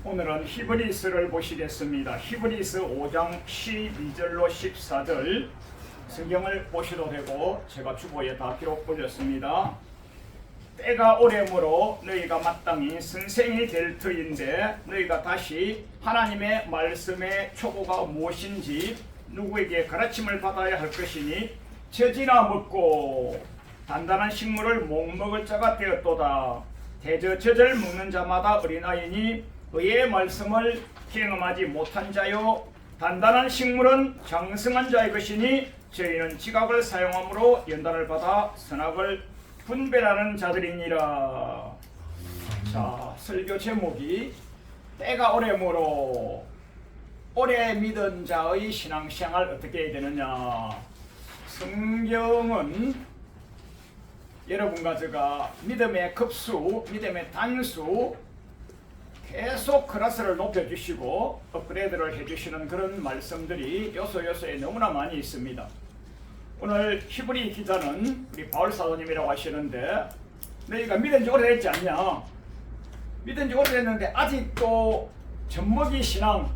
오늘은 히브리서를 보시겠습니다. 히브리서 5장 12절로 14절 성경을 보셔도 되고 제가 주보에 다 기록 올렸습니다. 때가 오래므로 너희가 마땅히 선생이 될 터인데 너희가 다시 하나님의 말씀의 초보가 무엇인지 누구에게 가르침을 받아야 할 것이니 젖이나 먹고 단단한 식물을 못 먹을 자가 되었도다. 대저 젖을 먹는 자마다 어린아이니 의의 말씀을 경험하지 못한 자요 단단한 식물은 장성한 자의 것이니 저희는 지각을 사용함으로 연단을 받아 선악을 분별하는 자들이니라. 자, 설교 제목이 때가 오래므로 오래 믿은 자의 신앙생활 어떻게 해야 되느냐. 성경은 여러분과 제가 믿음의 급수, 믿음의 단수 계속 클래스를 높여주시고 업그레이드를 해주시는 그런 말씀들이 요소요소에 너무나 많이 있습니다. 오늘 히브리 기자는 우리 바울 사도님이라고 하시는데 너희가 믿은 지 오래됐지 않냐? 믿은 지 오래됐는데 아직도 젖먹이 신앙,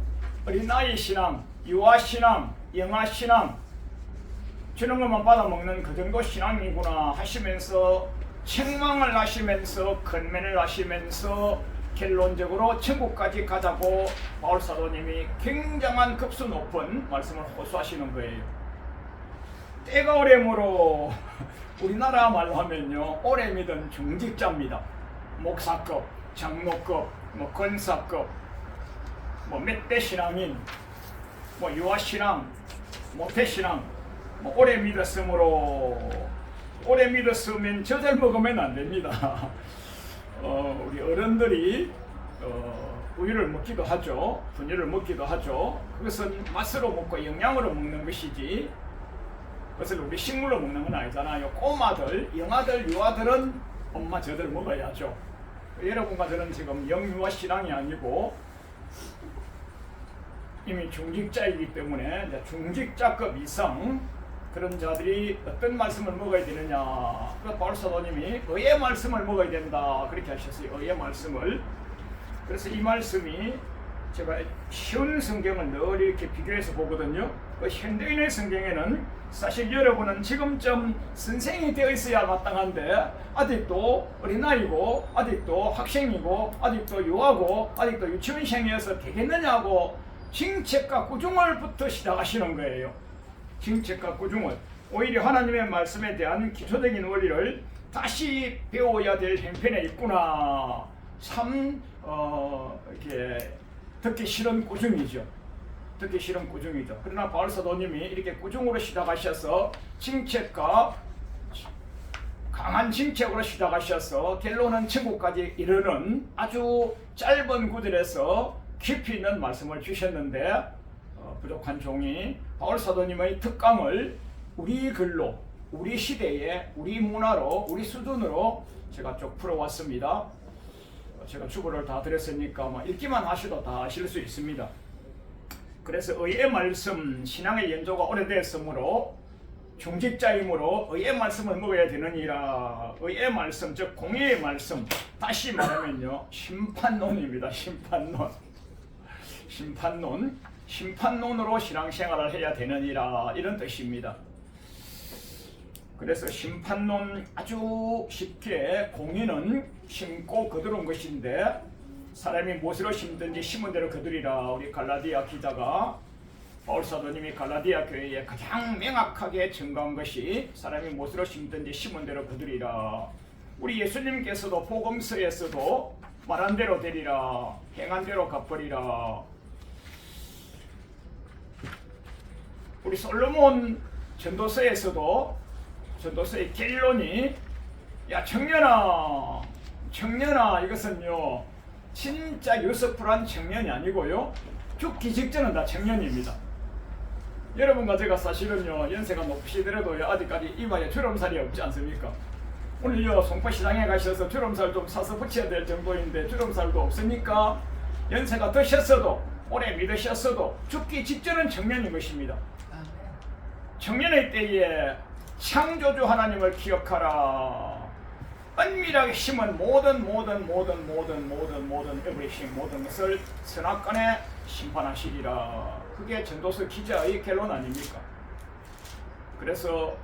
어린아이 신앙, 유아 신앙, 영아 신앙 주는 것만 받아먹는 그 정도 신앙이구나 하시면서 책망을 하시면서 건면을 하시면서 결론적으로 천국까지 가자고 바울 사도님이 굉장한 급수 높은 말씀을 호소하시는 거예요. 때가 오래므로 우리나라 말로 하면요 오래 믿은 중직자입니다. 목사급, 장로급, 권사급, 몇 대 신앙인, 유아 신앙, 모태 신앙, 오래 믿었으므로 오래 믿었으면 젖을 먹으면 안 됩니다. 우리 어른들이 우유를 먹기도 하죠. 분유를 먹기도 하죠. 그것은 맛으로 먹고 영양으로 먹는 것이지 그것을 우리 식물로 먹는 건 아니잖아요. 꼬마들, 영아들, 유아들은 엄마 젖을 먹어야죠. 여러분과 저는 지금 영유아 신앙이 아니고 이미 중직자이기 때문에 중직자급 이상 그런 자들이 어떤 말씀을 먹어야 되느냐. 그래서 바울 사도님이 의의 말씀을 먹어야 된다 그렇게 하셨어요. 의의 말씀을. 그래서 이 말씀이 제가 쉬운 성경을 늘 이렇게 비교해서 보거든요. 그 현대인의 성경에는 사실 여러분은 지금쯤 선생이 되어 있어야 마땅한데 아직도 어린아이고 아직도 학생이고 아직도 유아고 아직도 유치원생이어서 되겠느냐고 징책과 꾸중을부터 시작하시는 거예요. 징책과 꾸중을. 오히려 하나님의 말씀에 대한 기초적인 원리를 다시 배워야 될 형편에 있구나. 참 이렇게 듣기 싫은 꾸중이죠. 듣기 싫은 꾸중이죠. 그러나 바울 사도님이 이렇게 꾸중으로 시작하셔서 징책과 강한 징책으로 시작하셔서 결론은 천국까지 이르는 아주 짧은 구절에서 깊이 있는 말씀을 주셨는데 부족한 종이 바울 사도님의 특강을 우리 글로, 우리 시대에, 우리 문화로, 우리 수준으로 제가 쭉 풀어왔습니다. 제가 주보를 다 드렸으니까 읽기만 하셔도 다 아실 수 있습니다. 그래서 의의 말씀, 신앙의 연조가 오래됐으므로 중직자이므로 의의 말씀을 먹어야 되느니라. 의의 말씀, 즉 공의의 말씀, 다시 말하면요 심판론입니다. 심판론으로 신앙생활을 해야 되느니라 이런 뜻입니다. 그래서 심판론 아주 쉽게 공의는 심고 거두는 것인데 사람이 무엇으로 심든지 심은 대로 거두리라. 우리 갈라디아 기자가 바울 사도님이 갈라디아 교회에 가장 명확하게 증거한 것이 사람이 무엇으로 심든지 심은 대로 거두리라. 우리 예수님께서도 복음서에서도 말한 대로 되리라, 행한 대로 갚으리라. 우리 솔로몬 전도서에서도 전도서의 결론이 야 청년아 이것은요 진짜 유스풀한 청년이 아니고요 죽기 직전은 다 청년입니다. 여러분과 제가 사실은요 연세가 높으시더라도 아직까지 이마에 주름살이 없지 않습니까? 오늘요 송파시장에 가셔서 주름살 좀 사서 붙여야 될 정도인데 주름살도 없으니까 연세가 드셨어도 오래 믿으셨어도 죽기 직전은 청년인 것입니다. 청년의 때에 창조주 하나님을 기억하라. 은밀하게 심은 모든 에브리싱 모든 것을 선악간에 심판하시리라. 그게 전도서 기자의 결론 아닙니까? 그래서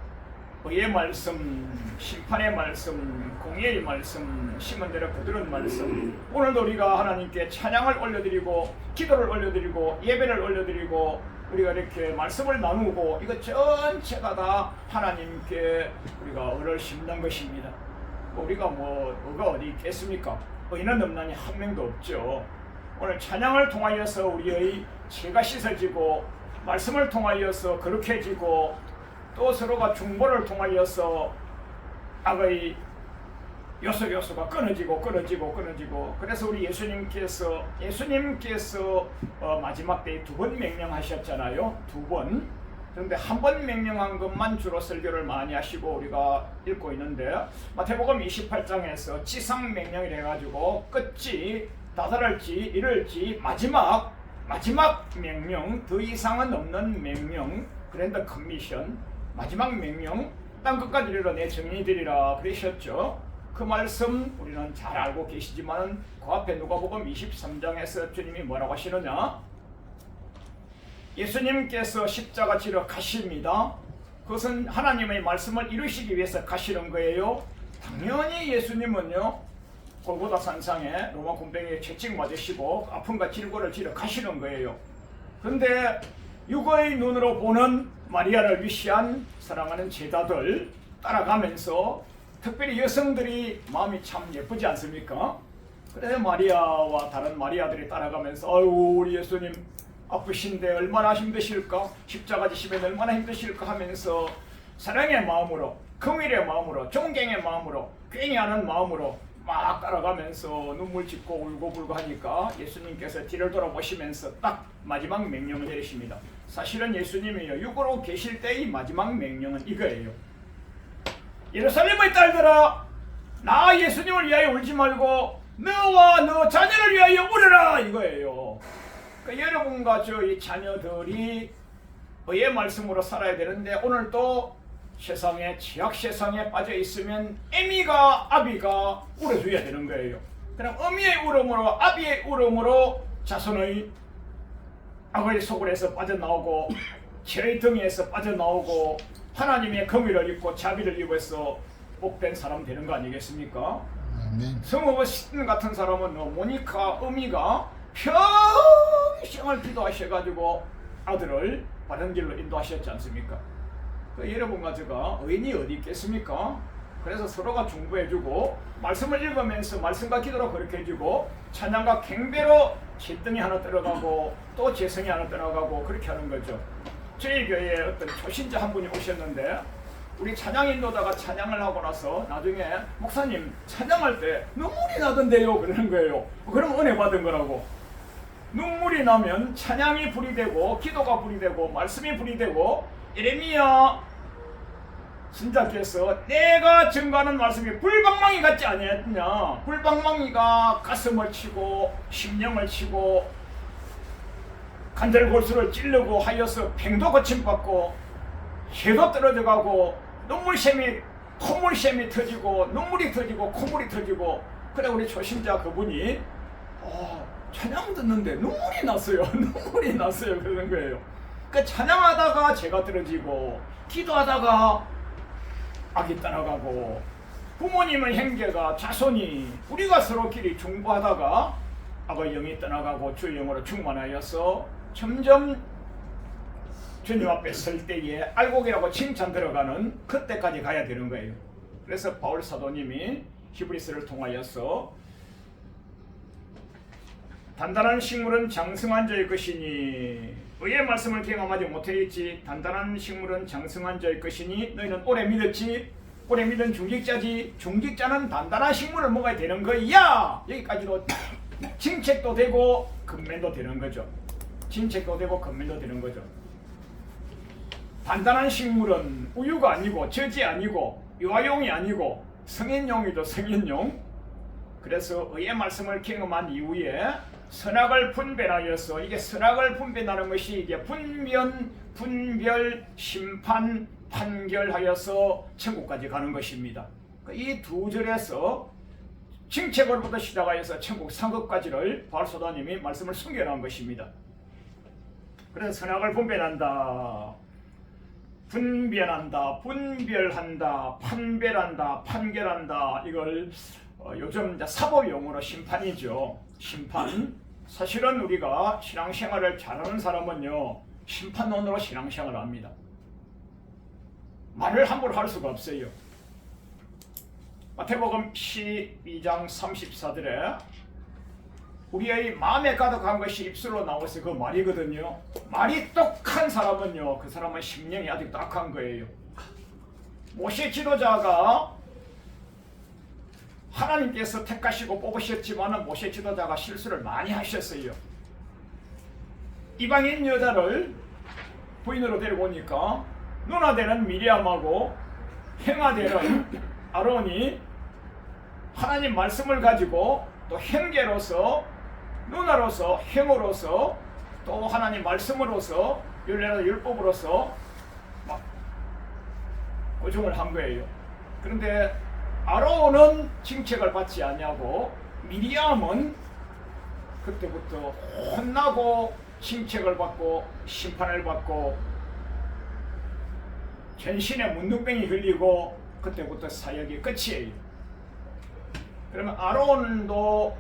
의의 말씀, 심판의 말씀, 공의의 말씀, 심은 대로 거두는 말씀, 오늘도 우리가 하나님께 찬양을 올려드리고 기도를 올려드리고 예배를 올려드리고 우리가 이렇게 말씀을 나누고 이것 전체가 다 하나님께 우리가 의를 심는 것입니다. 우리가 의가 어디 있겠습니까? 의는 없나니 한 명도 없죠. 오늘 찬양을 통하여서 우리의 죄가 씻어지고 말씀을 통하여서 거룩해지고 또 서로가 중보를 통하여서 악의 요소가 끊어지고 그래서 우리 예수님께서 마지막 때에 2번 명령하셨잖아요. 2번. 그런데 한 번 명령한 것만 주로 설교를 많이 하시고 우리가 읽고 있는데 마태복음 28장에서 지상 명령을 해가지고 끝이 다다를지 이를지 마지막 명령, 더 이상은 없는 명령, 그랜드 커미션, 마지막 명령, 땅 끝까지 이르러 내 정인이 되리라 그러셨죠. 그 말씀 우리는 잘 알고 계시지만 그 앞에 누가복음 23장에서 주님이 뭐라고 하시느냐? 예수님께서 십자가 지러 가십니다. 그것은 하나님의 말씀을 이루시기 위해서 가시는 거예요. 당연히 예수님은요 골고다 산상에 로마 군병에 채찍 맞으시고 아픔과 질고를 지러 가시는 거예요. 그런데 육의 눈으로 보는 마리아를 위시한 사랑하는 제자들 따라가면서 특별히 여성들이 마음이 참 예쁘지 않습니까? 그래서 마리아와 다른 마리아들이 따라가면서 아유 우리 예수님 아프신데 얼마나 힘드실까? 십자가 지시면 얼마나 힘드실까 하면서 사랑의 마음으로, 긍휼의 마음으로, 존경의 마음으로, 괜히 하는 마음으로 막 따라가면서 눈물 짓고 울고불고 하니까 예수님께서 뒤를 돌아보시면서 딱 마지막 명령을 내리십니다. 사실은 예수님이요 육으로 계실 때의 마지막 명령은 이거예요. 예루살렘의 딸들아, 나 예수님을 위하여 울지 말고 너와 너 자녀를 위하여 울어라 이거예요. 그러니까 여러분과 저희 자녀들이 의의 말씀으로 살아야 되는데 오늘도 세상에 죄악 세상에 빠져 있으면 애미가 아비가 울어줘야 되는 거예요. 그럼 어미의 울음으로 아비의 울음으로 자손의 악의 소굴에서 빠져나오고 죄의 등에서 빠져나오고 하나님의 긍휼을 입고 자비를 입어서 복된 사람 되는 거 아니겠습니까? 성읍의 같은 사람은 모니카 어미가 평생을 기도하셔가지고 아들을 바른 길로 인도하셨지 않습니까? 여러분과 제가 의인이 어디 있겠습니까? 그래서 서로가 중보해주고 말씀을 읽으면서 말씀과 기도로 그렇게해주고 찬양과 경배로 재등이 하나 들어가고 또 재성이 하나 들어가고 그렇게 하는 거죠. 저희 교회에 어떤 초신자 한 분이 오셨는데 우리 찬양 인도다가 찬양을 하고 나서 나중에 목사님 찬양할 때 눈물이 나던데요 그러는 거예요. 그럼 은혜 받은 거라고. 눈물이 나면 찬양이 불이 되고 기도가 불이 되고 말씀이 불이 되고 예레미야 선자께서 내가 증거하는 말씀이 불방망이 같지 아니했냐. 불방망이가 가슴을 치고 심령을 치고 간절골수를 찌르고 하여서 팽도 거침받고 해도 떨어져가고 콧물샘이 터지고 눈물이 터지고 콧물이 터지고 그래 우리 초신자 그분이 찬양 듣는데 눈물이 났어요. 눈물이 났어요. 그런 거예요. 그러니까 찬양하다가 죄가 떨어지고 기도하다가 악이 떠나가고 부모님의 행계가 자손이 우리가 서로끼리 중보하다가 악의 영이 떠나가고 주의 영으로 충만하여서 점점 주님 앞에 설 때에 알곡이라고 칭찬 들어가는 그때까지 가야 되는 거예요. 그래서 바울 사도님이 히브리서를 통하여서 단단한 식물은 장성한 자의 것이니 의의 말씀을 경험하지 못하였지. 단단한 식물은 장성한 자의 것이니 너희는 오래 믿었지. 오래 믿은 중직자지. 중직자는 단단한 식물을 먹어야 되는 거야. 여기까지도 칭책도 되고 건면도 되는 거죠. 칭책도 되고 건면도 되는 거죠. 단단한 식물은 우유가 아니고 젖이 아니고 유아용이 아니고 성인용이죠. 성인용. 그래서 의의 말씀을 경험한 이후에 선악을 분별하여서 이게 선악을 분별하는 것이 이게 분별, 심판, 판결하여서 천국까지 가는 것입니다. 이 두 절에서 징책으로부터 시작하여서 천국 상급까지를 바울 사도님이 말씀을 숨겨놓은 것입니다. 그래서 선악을 분별한다, 분별한다, 판별한다, 판결한다. 이걸 요즘 이제 사법 용어로 심판이죠. 심판. 사실은 우리가 신앙생활을 잘하는 사람은요, 심판론으로 신앙생활을 합니다. 말을 함부로 할 수가 없어요. 마태복음 12장 34절에 우리의 마음에 가득한 것이 입술로 나와서 그 말이거든요. 말이 똑한 사람은요, 그 사람은 심령이 아직 딱한 거예요. 모세 지도자가 하나님께서 택하시고 뽑으셨지만 모세 지도자가 실수를 많이 하셨어요. 이방인 여자를 부인으로 데리고 오니까 누나되는 미리암하고 형아되는 아론이 하나님 말씀을 가지고 또 형제로서, 누나로서, 형으로서, 또 하나님 말씀으로서, 율례나 율법으로서 막 고중을 한 거예요. 그런데 아론은 징책을 받지 않냐고, 미리암은 그때부터 혼나고 징책을 받고 심판을 받고 전신에 문둥병이 흘리고 그때부터 사역이 끝이에요. 그러면 아론도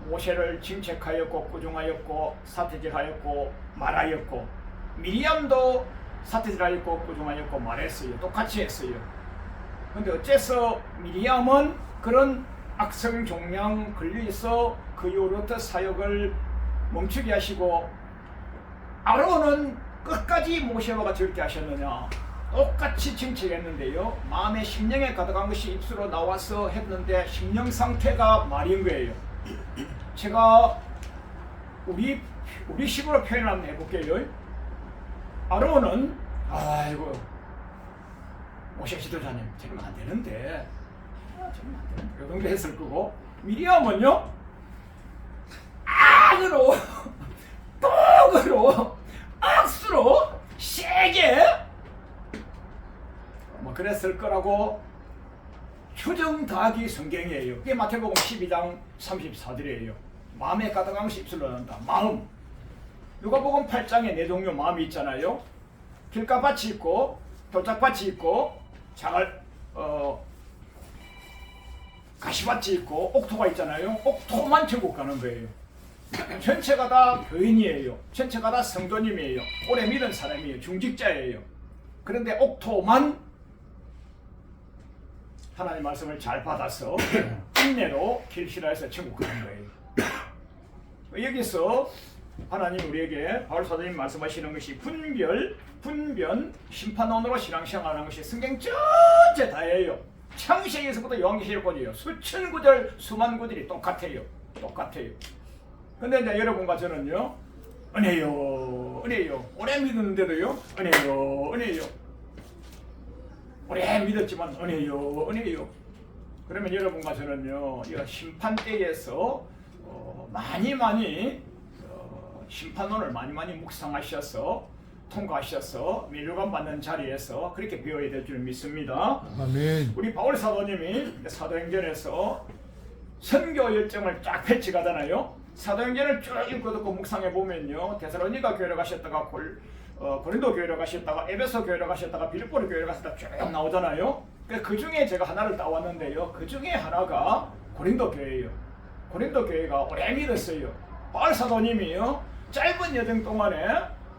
모세를 징책하였고 꾸중하였고 사태질하였고 말하였고, 미리암도 사태질하였고 꾸중하였고 말했어요. 똑같이 했어요. 근데 어째서 미리암은 그런 악성 종양 걸려서 그 이후로부터 사역을 멈추게 하시고 아론은 끝까지 모세와 같이 그렇게 하셨느냐? 똑같이 징책했는데요, 마음에 심령에 가득한 것이 입술로 나와서 했는데 심령 상태가 말인 거예요. 제가 우리 식으로 표현을 한번 해볼게요. 아론은 아이고 모세 지도자님 저러면 안 되는데, 저러면 안 되는데, 이 정도 했을 거고, 미리암은요 악으로 똥으로 악수로 세게 뭐 그랬을 거라고 추정하기 성경이에요. 그게 마태복음 12장 34절이에요. 마음에 가득한 것이 입술로 나온다. 마음. 누가복음 8장에 네 종류 마음이 있잖아요. 길가밭이 있고 돌짝밭이 있고 가시밭이 있고 옥토가 있잖아요. 옥토만 천국 가는 거예요. 전체가 다 교인이에요. 전체가 다 성도님이에요. 오래 믿은 사람이에요. 중직자예요. 그런데 옥토만 하나님 말씀을 잘 받아서 인내로 길실화해서 천국 가는 거예요. 여기서 하나님 우리에게 바울 사도님 말씀하시는 것이 분변, 심판론으로 신앙생활하는 것이 성경 전체 다예요. 창세기에서부터 요한계시록까지요. 수천 구절, 수만 구절이 똑같아요. 근데 이제 여러분과 저는요, 은혜요. 오래 믿었는데도요, 은혜요. 오래 믿었지만 은혜요. 그러면 여러분과 저는요, 이 심판 때에서 많이 심판론을 많이 묵상하셔서 통과하셔서 면류관 받는 자리에서 그렇게 배워야 될 줄 믿습니다. 아멘. 우리 바울 사도님이 사도행전에서 선교 열정을 쫙 펼치가잖아요. 사도행전을 쭉 읽고 듣고 묵상해 보면요, 데살로니가 교회로 가셨다가 고린도 교회로 가셨다가 에베소 교회로 가셨다가 빌립보 교회로 가셨다가 쭉 나오잖아요. 그 중에 제가 하나를 따왔는데요, 그 중에 하나가 고린도 교회예요. 고린도 교회가 오래 믿었어요. 바울 사도님이요, 짧은 여정 동안에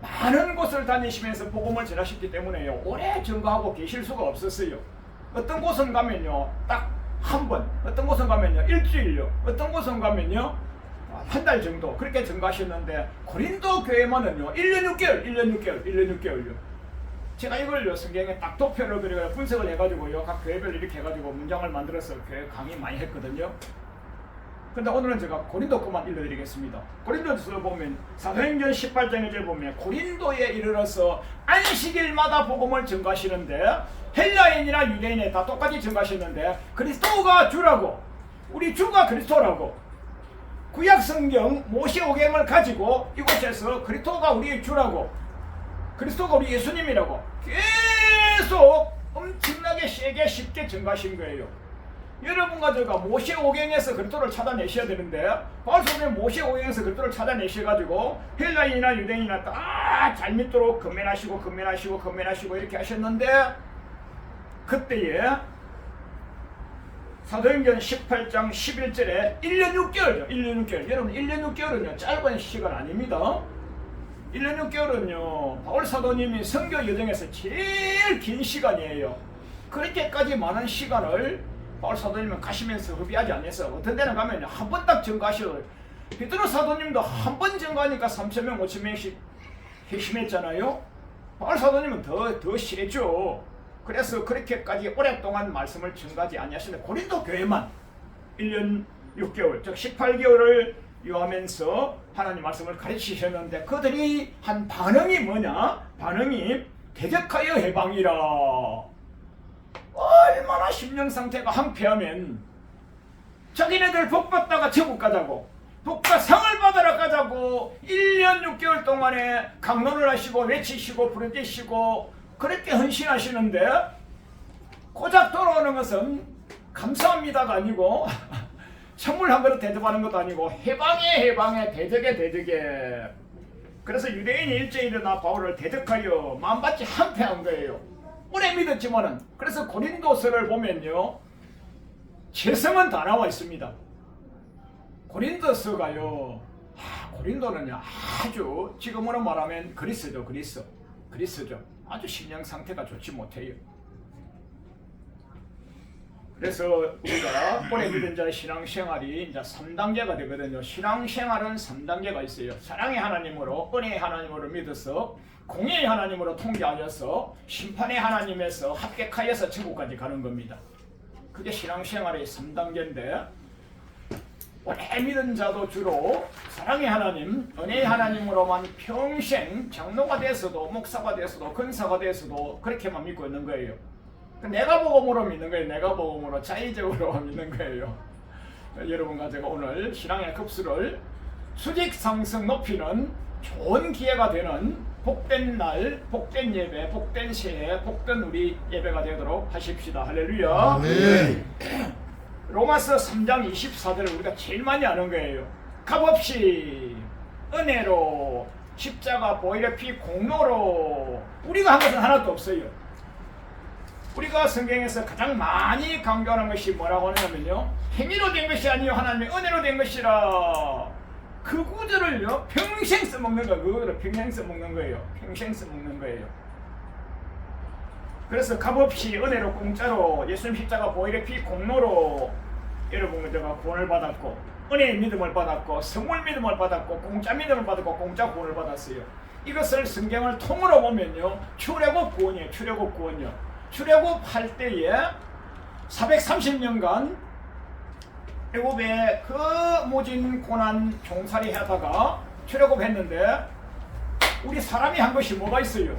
많은 곳을 다니시면서 복음을 전하셨기 때문에요, 오래 증거하고 계실 수가 없었어요. 어떤 곳은 가면요 딱 한 번, 어떤 곳은 가면요 일주일요, 어떤 곳은 가면요 한 달 정도 그렇게 증거하셨는데, 고린도 교회만은요 1년 6개월요. 제가 이걸요 성경에 딱 도표를 그려 분석을 해가지고요, 각 교회별 이렇게 해가지고 문장을 만들어서 교회 강의 많이 했거든요. 근데 오늘은 제가 고린도 것만 읽어드리겠습니다. 고린도서 보면 사도행전 18장에 보면 고린도에 이르러서 안식일마다 복음을 증거하시는데, 헬라인이나 유대인에 다 똑같이 증거하시는데 그리스도가 주라고, 우리 주가 그리스도라고, 구약 성경 모세오경을 가지고 이곳에서 그리스도가 우리의 주라고, 그리스도가 우리 예수님이라고 계속 엄청나게 세게 쉽게 증가하신 거예요. 여러분과 제가 모세 오경에서 그리스도를 찾아내셔야 되는데 바울 사도는 모세 오경에서 그리스도를 찾아내셔가지고 헬라인이나 유대인이나 다 잘 믿도록 근면하시고 이렇게 하셨는데 그때에 사도행전 18장 11절에 1년 6개월이죠. 1년 6개월. 여러분 1년 6개월은요 짧은 시간 아닙니다. 1년 6개월은요 바울 사도님이 선교 여정에서 제일 긴 시간이에요. 그렇게까지 많은 시간을 바울 사도님은 가시면서 허비하지 않았어. 어떤 데는 가면 한 번 딱 증거하셔. 베드로 사도님도 한 번 증거하니까 3,000명 5,000명씩 회심했잖아요. 바울 사도님은 더 심했죠. 그래서 그렇게까지 오랫동안 말씀을 증거하지 아니하시는데 고린도 교회만 1년 6개월 즉 18개월을 요하면서 하나님 말씀을 가르치셨는데 그들이 한 반응이 뭐냐? 반응이 대적하여 해방이라. 얼마나 심령 상태가 황폐하면 자기네들 복 받다가 천국 가자고 복과 상을 받으러 가자고 1년 6개월 동안에 강론을 하시고 외치시고 부르짖으시고 그렇게 헌신하시는데 고작 돌아오는 것은 감사합니다가 아니고 선물 한 그릇 대접하는 것도 아니고 해방에 대적에 그래서 유대인이 일제히 일어나 바울을 대적하여 마음밭이 한패한 거예요. 오래 믿었지만은 그래서 고린도서를 보면요 재성은 다 나와 있습니다. 고린도서가요 고린도는요 아주 지금으로 말하면 그리스죠. 아주 신앙 상태가 좋지 못해요. 그래서 우리가 오래 믿은 자의 신앙생활이 이제 3단계가 되거든요. 신앙생활은 3단계가 있어요. 사랑의 하나님으로 은혜의 하나님으로 믿어서 공의의 하나님으로 통제하여서 심판의 하나님에서 합격하여서 천국까지 가는 겁니다. 그게 신앙생활의 3단계인데 오래 믿은 자도 주로 사랑의 하나님, 은혜의 하나님으로만 평생 장로가 돼서도 목사가 돼서도 권사가 돼서도 그렇게만 믿고 있는 거예요. 내가 복음으로 믿는 거예요. 내가 복음으로 자의적으로 믿는 거예요. 여러분과 제가 오늘 신앙의 급수를 수직 상승 높이는 좋은 기회가 되는 복된 날, 복된 예배, 복된 새해, 복된 우리 예배가 되도록 하십시다. 할렐루야. 네. 로마서 3장 24절을 우리가 제일 많이 아는 거예요. 값없이 은혜로 십자가 보혈의 피 공로로 우리가 한 것은 하나도 없어요. 우리가 성경에서 가장 많이 강조하는 것이 뭐라고 하냐면요 행위로 된 것이 아니요 하나님의 은혜로 된 것이라. 그 구절을요 평생 써먹는 거예요. 그거를 평생 써먹는 거예요. 그래서 값없이 은혜로 공짜로 예수님 십자가 보혈의 피 공로로 여러분 제가 구원을 받았고 은혜의 믿음을 받았고 성물 믿음을 받았고 공짜 믿음을 받았고 공짜 구원을 받았어요. 이것을 성경을 통으로 보면요 출애굽 구원이에요. 출애굽할 때에 430년간 애굽에 그 모진 고난 종살이 하다가 출애굽했는데 우리 사람이 한 것이 뭐가 있어요?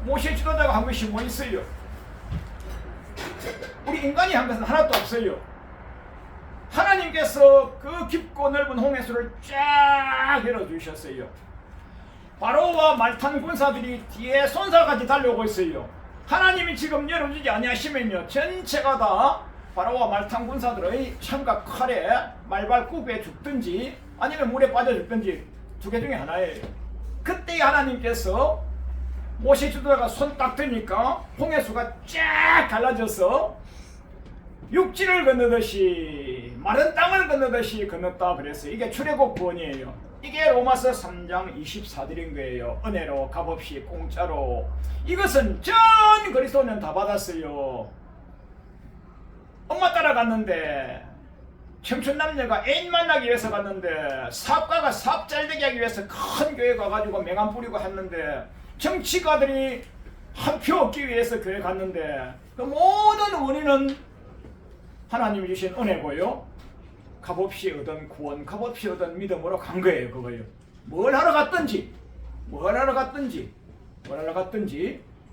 모세 지도자가 한 것이 뭐 있어요? 우리 인간이 한 것은 하나도 없어요. 하나님께서 그 깊고 넓은 홍해수를 쫙 열어주셨어요. 바로와 말탄 군사들이 뒤에 손살같이 달려오고 있어요. 하나님이 지금 열어주지 아니하시면요 전체가 다 바로와 말탄 군사들의 창과 칼에 말발굽에 죽든지 아니면 물에 빠져 죽든지 두 개 중에 하나예요. 그때 하나님께서 모세 지도자가 손 딱 드니까 홍해수가 쫙 갈라져서 육지를 건너듯이 마른 땅을 건너듯이 건넜다 그랬어요. 이게 출애굽 구원이에요. 이게 로마서 3장 24절인 거예요. 은혜로 값없이 공짜로. 이것은 전 그리스도는 다 받았어요. 엄마 따라갔는데 청춘 남녀가 애인 만나기 위해서 갔는데 사업가가 사업 잘 되게 하기 위해서 큰 교회 가가지고 맹안 부리고 했는데 정치가들이 한 표 얻기 위해서 교회 갔는데 그 모든 원인은 하나님이 주신 은혜고요. 값없이 얻은 구원, 값없이 얻은 믿음으로 간 거예요. 그거요. 뭘 하러 갔든지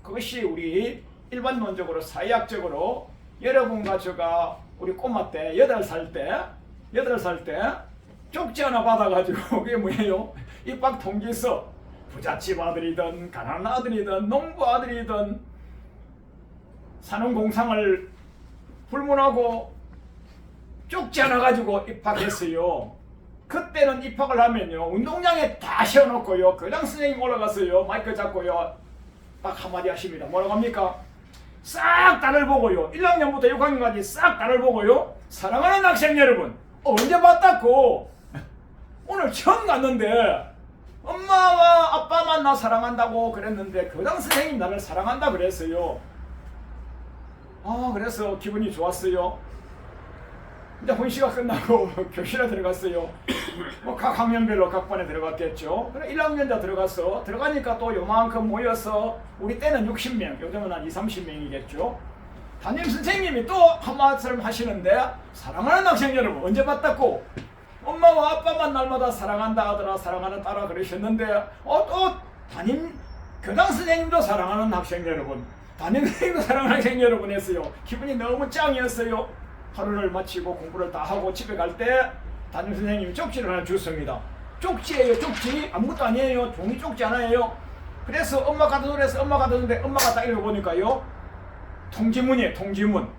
그것이 우리 일반론적으로 사회학적으로 여러분과 제가 우리 꼬마 때 8살 때 쪽지 하나 받아가지고 그게 뭐예요? 입학 통지서 부잣집 아들이든 가난한 아들이든 농부 아들이든 산업공상을 불문하고 쪽지 하나 가지고 입학했어요. 그때는 입학을 하면요, 운동장에 다 세워놓고요, 교장 선생님 올라갔어요. 마이크 잡고요, 딱 한마디 하십니다. 뭐라고 합니까? 싹 다를 보고요, 1학년부터 6학년까지 싹 다를 보고요, 사랑하는 학생 여러분, 언제 봤다고? 오늘 처음 갔는데 엄마와 아빠만 나 사랑한다고 그랬는데 교장 선생님 나를 사랑한다 그랬어요. 그래서 기분이 좋았어요. 이제 훈시가 끝나고 교실에 들어갔어요. 뭐 각 학년별로 각 반에 들어갔겠죠. 그래 1학년자 들어가니까 또 요만큼 모여서, 우리 때는 60명, 요즘은 한 20-30명이겠죠. 담임 선생님이 또 한 말씀 하시는데, 사랑하는 학생 여러분, 언제 봤다고? 엄마와 아빠만 날마다 사랑한다 하더라, 사랑하는 딸아 그러셨는데, 또 담임 교장 선생님도 사랑하는 학생 여러분, 담임 선생님도 사랑하는 학생 여러분 했어요. 기분이 너무 짱이었어요. 하루를 마치고 공부를 다 하고 집에 갈 때 담임 선생님이 쪽지를 하나 줬습니다. 쪽지예요, 쪽지. 아무것도 아니에요. 종이 쪽지 하나예요. 그래서 엄마 갖다 주래서 엄마가 줬는데, 엄마가 딱 읽어보니까요, 통지문이에요, 통지문.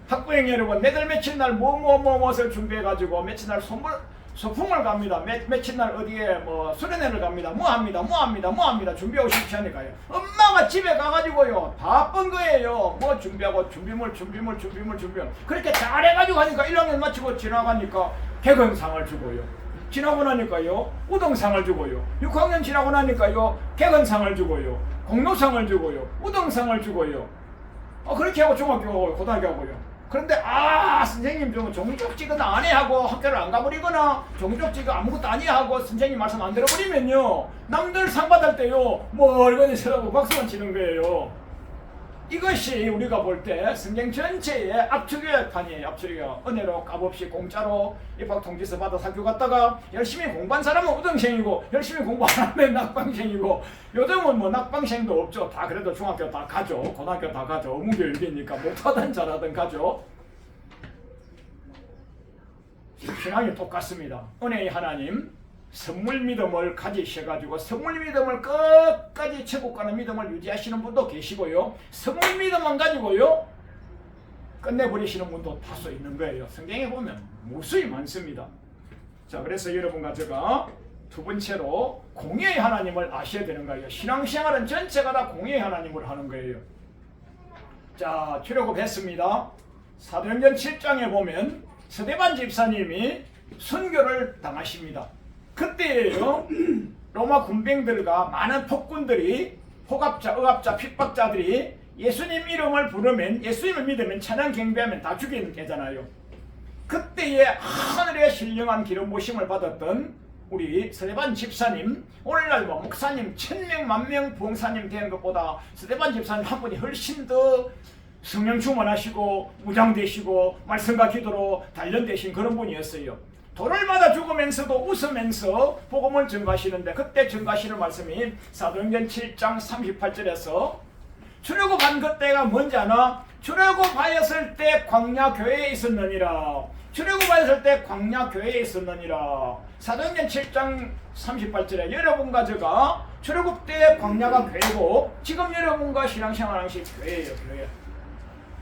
학부형 여러분, 매달 며칠 날 무엇을 준비해가지고 며칠 날 소풍을 갑니다. 며칠 날 어디에 뭐 수련회를 갑니다. 뭐 합니다. 준비하고 싶지 않으니까요. 엄마가 집에 가가지고요, 바쁜 거예요. 뭐 준비하고 준비물. 그렇게 잘해가지고 하니까 1학년 마치고 지나가니까 개근상을 주고요. 지나고 나니까요, 우등상을 주고요. 6학년 지나고 나니까요, 개근상을 주고요. 공로상을 주고요. 우등상을 주고요. 그렇게 하고 중학교 가고요, 고등학교 가고요. 그런데 선생님 좀 종이쪽지가 안 해 하고 학교를 안 가버리거나, 종이쪽지가 아무것도 아니야 하고 선생님 말씀 안 들어버리면요, 남들 상 받을 때요, 멀거니 서라고 박수만 치는 거예요. 이것이 우리가 볼 때 성경 전체의 압축교육판이에요. 압축교육. 은혜로 값없이 공짜로 입학통지서 받아 학교 갔다가 열심히 공부한 사람은 우등생이고, 열심히 공부 안 하면 낙방생이고, 요즘은 뭐 낙방생도 없죠. 다 그래도 중학교 다 가죠. 고등학교 다 가죠. 의무교육이니까 못하든 잘하든 가죠. 신앙이 똑같습니다. 은혜의 하나님, 선물 믿음을 가지셔가지고 선물 믿음을 끝까지 천국 가는 믿음을 유지하시는 분도 계시고요, 선물 믿음만 가지고요 끝내버리시는 분도 다수 있는 거예요. 성경에 보면 무수히 많습니다. 자, 그래서 여러분과 제가 두 번째로 공의의 하나님을 아셔야 되는 거예요. 신앙생활은 전체가 다 공의의 하나님을 하는 거예요. 자, 출애굽했습니다. 사도행전 7장에 보면 스데반 집사님이 순교를 당하십니다. 그때예요, 로마 군병들과 많은 폭군들이, 호갑자, 억압자, 핍박자들이 예수님 이름을 부르면, 예수님을 믿으면, 찬양 경배하면 다 죽이는 게잖아요. 그때에 하늘의 신령한 기름 부으심을 받았던 우리 스데반 집사님, 오늘날 뭐 목사님 1000명, 10,000명 부흥사님 된 것보다 스데반 집사님 한 분이 훨씬 더 성령 충만하시고 무장되시고 말씀과 기도로 단련되신 그런 분이었어요. 돌을 맞아 죽으면서도 웃으면서 복음을 전가하시는데, 그때 전가하시는 말씀이 사도행전 7장 38절에서 출애굽한 그때가 뭔지 아나? 출애굽하였을 때 광야 교회에 있었느니라. 출애굽하였을 때 광야 교회에 있었느니라. 사도행전 7장 38절에 여러분과 제가 출애굽 때 광야가 교회고, 지금 여러분과 신앙생활 하는 것이 교회예요, 교회.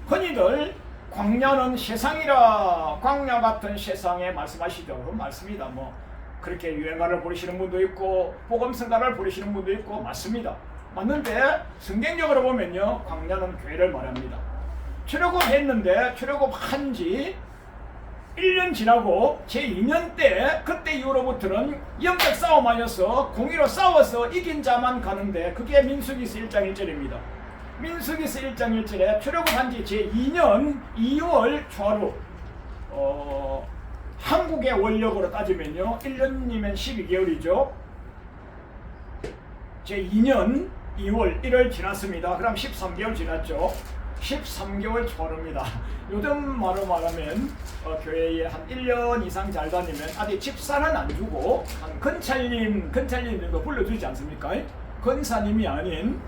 흔히들 광야는 세상이라, 광야 같은 세상에 말씀하시죠. 그건 맞습니다. 뭐 그렇게 유행가를 부르시는 분도 있고 복음성가를 부르시는 분도 있고, 맞습니다. 맞는데 성경적으로 보면요, 광야는 교회를 말합니다. 출애굽했는데 출애굽한 지 1년 지나고 제2년 때, 그때 이후로부터는 영적 싸움하여서 공의로 싸워서 이긴 자만 가는데, 그게 민수기서 1장 1절입니다. 민수기서 1장 1절에 출애굽한 지 제2년 2월 초하루, 한국의 원력으로 따지면요 1년이면 12개월이죠. 제2년 2월 1월 지났습니다. 그럼 13개월 지났죠. 13개월 초하루입니다. 요즘 말로 말하면 교회에 한 1년 이상 잘 다니면 아직 집사는 안 주고 한 건찰님 정도 불러주지 않습니까? 건사님이 아닌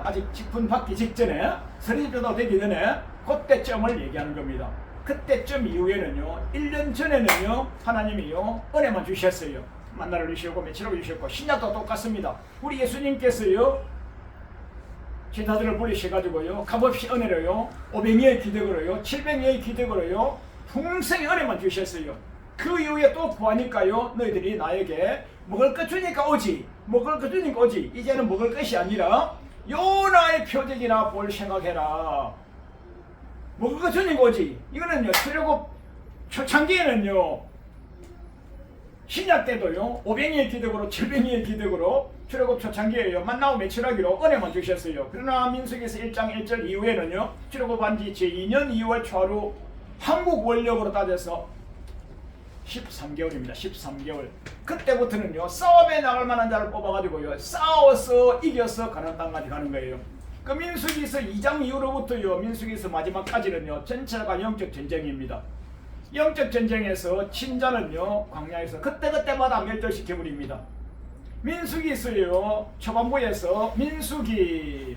아직 직분 받기 직전에, 서리조도 되기 전에 그때쯤을 얘기하는 겁니다. 그때쯤 이후에는요, 1년 전에는요, 하나님이요 은혜만 주셨어요. 만나를 주셨고 며칠을 주셨고, 신약도 똑같습니다. 우리 예수님께서요 제자들을 불리셔가지고요 값없이 은혜로요 500여의 기대걸어요 700여의 기대걸어요 풍성히 은혜만 주셨어요. 그 이후에 또 구하니까요 너희들이 나에게 먹을 것 주니까 오지 먹을 것 주니까 오지 이제는 먹을 것이 아니라 요나의 표적이나 볼 생각해라. 먹을 것 주니까 오지. 이거는요 출애굽 초창기에는요 신약 때도요 500의 기득으로 700의 기득으로 출애굽 초창기에요 만나고 매출하기로 은혜만 주셨어요. 그러나 민수기에서 1장 1절 이후에는요 출애굽한 지 제2년 2월 초하루 한국 원력으로 따져서 13개월입니다. 13개월. 그때부터는요 싸움에 나갈 만한 자를 뽑아가지고요 싸워서 이겨서 가나안 땅까지 가는 거예요. 그 민수기에서 2장 이후로부터요 민수기에서 마지막까지는요 전체가 영적 전쟁입니다. 영적 전쟁에서 친자는요 광야에서 그때그때마다 멸절시켜버립니다. 민수기에서요 초반부에서 민수기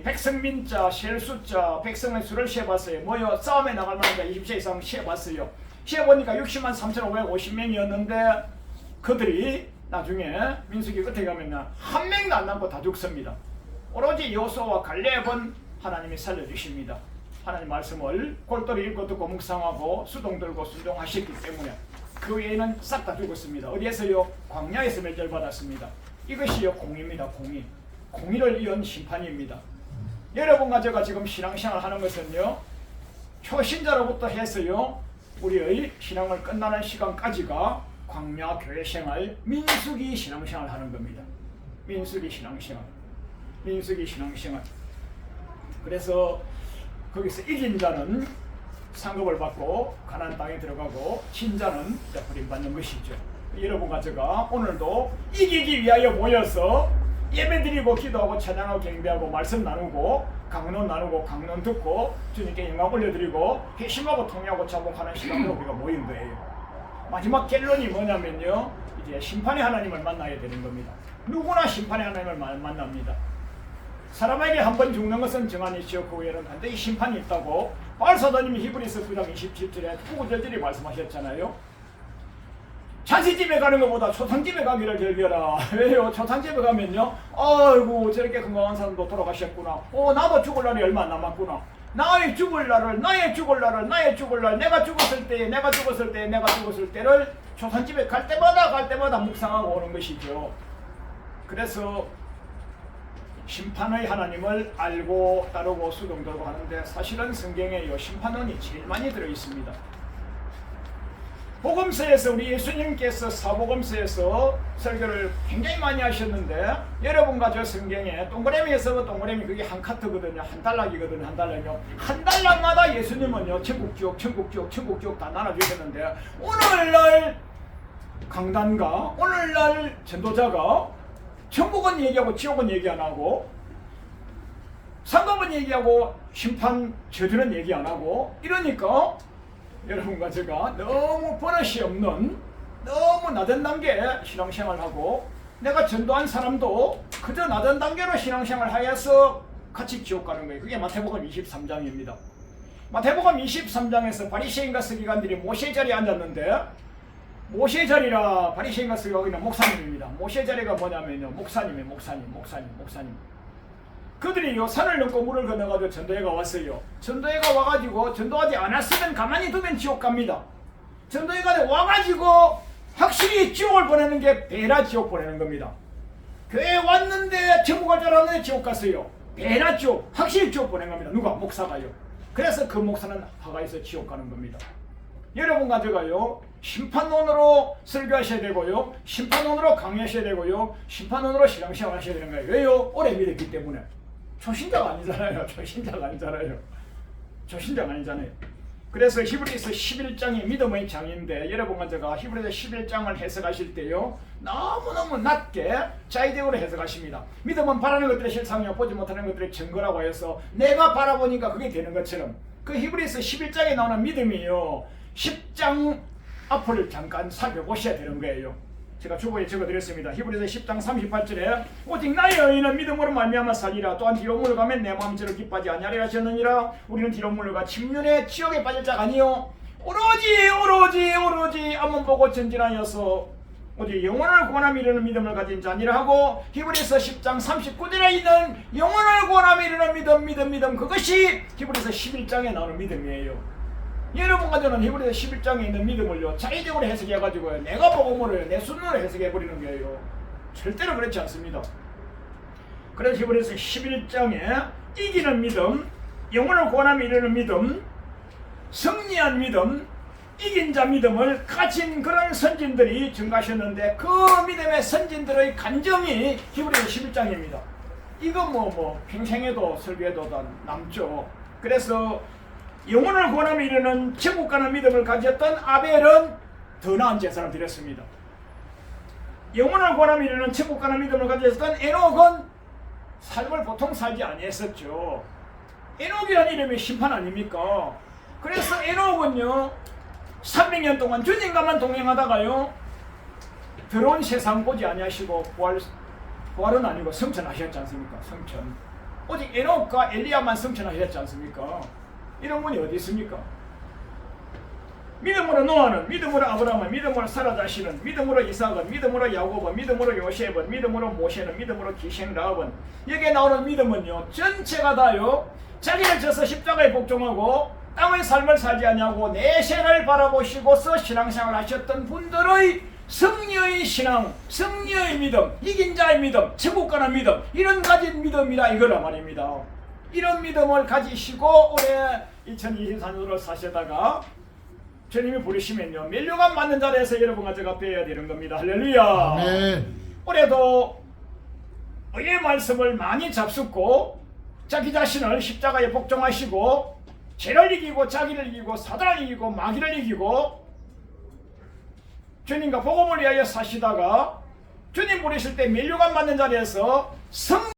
백성민자 셀숫자 백성의 수를 세봤어요. 뭐요 싸움에 나갈 만한 자 20세 이상 세봤어요. 세보니까 60만 3,550명이었는데 그들이 나중에 민수기 끝에 가면 한 명도 안 남고 다 죽습니다. 오로지 여호수아와 갈렙은 하나님이 살려주십니다. 하나님 말씀을 골똘히 읽고 듣고 묵상하고 수동 들고 순종하셨기 때문에 그 외에는 싹 다 죽었습니다. 어디에서요? 광야에서 멸절받았습니다. 이것이요 공의입니다. 공의를 이은 심판입니다. 여러분과 제가 지금 신앙생활 하는 것은요 초신자로부터 해서요 우리의 신앙을 끝나는 시간까지가 광야 교회 생활 민수기 신앙생활 하는 겁니다. 민수기 신앙생활. 그래서 거기서 이긴 자는 상급을 받고 가나안 땅에 들어가고 진 자는 버림받는 것이죠. 여러분과 제가 오늘도 이기기 위하여 모여서 예배드리고 기도하고 찬양하고 경배하고 말씀 나누고 강론 듣고 주님께 영광 올려드리고 회심하고 통회하고 자복하는 시간으로 우리가 모인 거예요. 마지막 결론이 뭐냐면요 이제 심판의 하나님을 만나야 되는 겁니다. 누구나 심판의 하나님을 만납니다. 사람에게 한 번 죽는 것은 정한이시요 그 후에는 반드시 심판이 있다고 바울사도님이 히브리서 9장 27절에 구구절절히 말씀하셨잖아요. 잔치집에 가는 것보다 초상집에 가기를 즐겨라. 왜요? 초상집에 가면요 아이고 저렇게 건강한 사람도 돌아가셨구나. 나도 죽을 날이 얼마 안 남았구나. 나의 죽을 날 내가 죽었을 때를 초상집에 갈 때마다 묵상하고 오는 것이죠. 그래서 심판의 하나님을 알고 따르고 수동들고 하는데 사실은 성경에 이 심판론이 제일 많이 들어있습니다. 복음서에서 우리 예수님께서 사복음서에서 설교를 굉장히 많이 하셨는데 여러분과 저 성경에 동그라미에서 동그라미 그게 한 카트거든요. 한 달락이거든요. 한 달락마다 예수님은요 천국 다 나눠주셨는데 오늘날 강단가 오늘날 전도자가 천국은 얘기하고 지옥은 얘기 안 하고 상급은 얘기하고 심판 저주는 얘기 안 하고 이러니까 여러분과 제가 너무 버릇이 없는 너무 낮은 단계 신앙생활하고 내가 전도한 사람도 그저 낮은 단계로 신앙생활 하여서 같이 지옥 가는 거예요. 그게 마태복음 23장입니다. 마태복음 23장에서 바리새인과 서기관들이 모세 자리에 앉았는데 모세 자리라 바리새인과 서기관은 목사님입니다. 모세 자리가 뭐냐면요 목사님. 그들이 요 산을 넘고 물을 건너가지고 전도회가 왔어요. 전도회가 와가지고 전도하지 않았으면 가만히 두면 지옥 갑니다. 전도회가 와가지고 확실히 지옥을 보내는 게 배나 지옥 보내는 겁니다. 교회에 왔는데 천국 갈 줄 알았는데 지옥 갔어요. 배나 지옥, 확실히 지옥 보낸 겁니다. 누가? 목사가요. 그래서 그 목사는 하가에서 지옥 가는 겁니다. 여러분과 제가요 심판론으로 설교하셔야 되고요 심판론으로 강의하셔야 되고요 심판론으로 신앙생활 하셔야 되는 거예요. 왜요? 오래 믿었기 때문에. 초신자가 아니잖아요. 그래서 히브리서 11장이 믿음의 장인데 여러분과 제가 히브리서 11장을 해석하실 때요 너무너무 낮게 자의적으로 해석하십니다. 믿음은 바라는 것들의 실상이요 보지 못하는 것들의 증거라고 해서 내가 바라보니까 그게 되는 것처럼 그 히브리서 11장에 나오는 믿음이요 10장 앞을 잠깐 살펴보셔야 되는 거예요. 제가 주보에 적어드렸습니다. 히브리서 10장 38절에 오직 나의 의인은 믿음으로 말미암아 살리라. 또한 뒤로 물러가면 내 마음대로 기뻐하지 아니하리라 하셨느니라. 우리는 뒤로 물러가 침륜의 지옥에 빠질 자가 아니요 오로지 앞만 보고 전진하여서 오직 영원을 구원함 이르는 믿음을 가진 자니라 하고 히브리서 10장 39절에 있는 영원을 구원함 이르는 믿음 그것이 히브리서 11장에 나오는 믿음이에요. 여러분과 저는 히브리서 11장에 있는 믿음을요 자의적으로 해석해가지고요 내가 복음으로요 내 순으로 해석해버리는 거예요. 절대로 그렇지 않습니다. 그래서 히브리서 11장에 이기는 믿음, 영원을 구원함 이르는 믿음, 승리한 믿음, 이긴 자 믿음을 가진 그런 선진들이 증가하셨는데 그 믿음의 선진들의 간증이 히브리서 11장입니다. 이거 뭐 평생에도 설교해도 다 남죠. 그래서 영혼을 구원함에 이르는 천국 가는 믿음을 가졌던 아벨은 더 나은 제사를 드렸습니다. 영혼을 구원함에 이르는 천국 가는 믿음을 가졌던 에녹은 삶을 보통 살지 아니했었죠. 에녹이라는 이름이 심판 아닙니까? 그래서 에녹은요 300년 동안 주님과만 동행하다가요 더러운 세상 보지 아니하시고 부활은 아니고 성천하셨지 않습니까? 성천. 오직 에녹과 엘리야만 성천하셨지 않습니까? 이런 분이 어디 있습니까? 믿음으로 노아는, 믿음으로 아브라함은, 믿음으로 사라 자신은, 믿음으로 이삭은, 믿음으로 야곱은, 믿음으로 요셉은, 믿음으로 모세는, 믿음으로 기생 라합은. 여기에 나오는 믿음은요 전체가 다요 자기를 져서 십자가에 복종하고 땅의 삶을 살지 아니하고 내세를 바라보시고서 신앙생활 하셨던 분들의 승리의 신앙, 승리의 믿음, 이긴 자의 믿음, 천국 가는 믿음, 이런 가진 믿음이라 이거라 말입니다. 이런 믿음을 가지시고 올해 2024년으로 사시다가 주님이 부르시면요 멸류관 맞는 자리에서 여러분과 제가 뵈야 되는 겁니다. 할렐루야. 아멘. 올해도 의의 말씀을 많이 잡숫고 자기 자신을 십자가에 복종하시고 죄를 이기고 자기를 이기고 사단을 이기고 마귀를 이기고 주님과 복음을 위하여 사시다가 주님 부르실 때 멸류관 맞는 자리에서 성